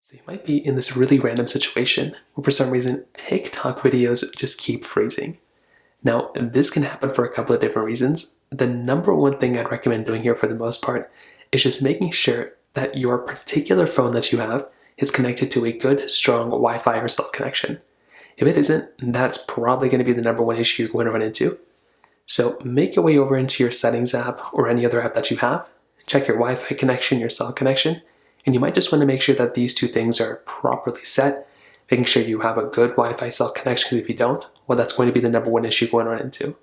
So you might be in this really random situation where for some reason TikTok videos just keep freezing. Now, this can happen for a couple of different reasons. The number one thing I'd recommend doing here for the most part is just making sure that your particular phone that you have is connected to a good, strong Wi-Fi or cell connection. If it isn't, that's probably going to be the number one issue you're going to run into. So make your way over into your settings app or any other app that you have. Check your Wi-Fi connection, your cell connection, and you might just want to make sure that these two things are properly set, making sure you have a good Wi-Fi cell connection, because if you don't, well, that's going to be the number one issue you're going to run into.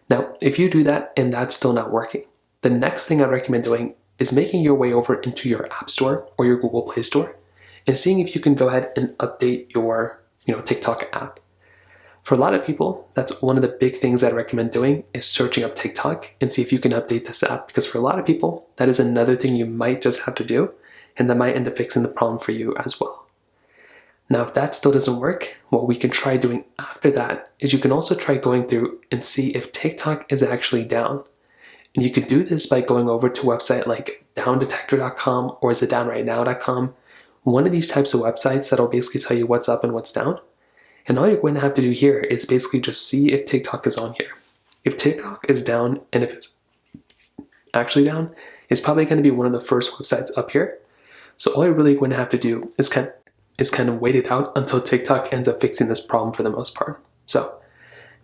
Now, if you do that and that's still not working, the next thing I'd recommend doing is making your way over into your App Store or your Google Play Store and seeing if you can go ahead and update your TikTok app. For a lot of people, that's one of the big things I'd recommend doing is searching up TikTok and see if you can update this app, because for a lot of people, that is another thing you might just have to do, and that might end up fixing the problem for you as well. Now, if that still doesn't work, what we can try doing after that is you can also try going through and see if TikTok is actually down. And you could do this by going over to a website like downdetector.com or is it downrightnow.com, one of these types of websites that'll basically tell you what's up and what's down. And all you're going to have to do here is basically just see if TikTok is on here. If TikTok is down, and if it's actually down, it's probably going to be one of the first websites up here. So all you're really going to have to do is kind of wait it out until TikTok ends up fixing this problem for the most part. So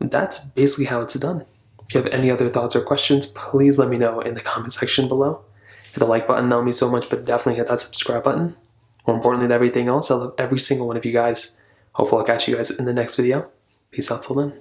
that's basically how it's done. If you have any other thoughts or questions, please let me know in the comment section below. Hit the like button, that would mean so much, but definitely hit that subscribe button. More importantly than everything else, I love every single one of you guys. Hopefully I'll catch you guys in the next video. Peace out till then.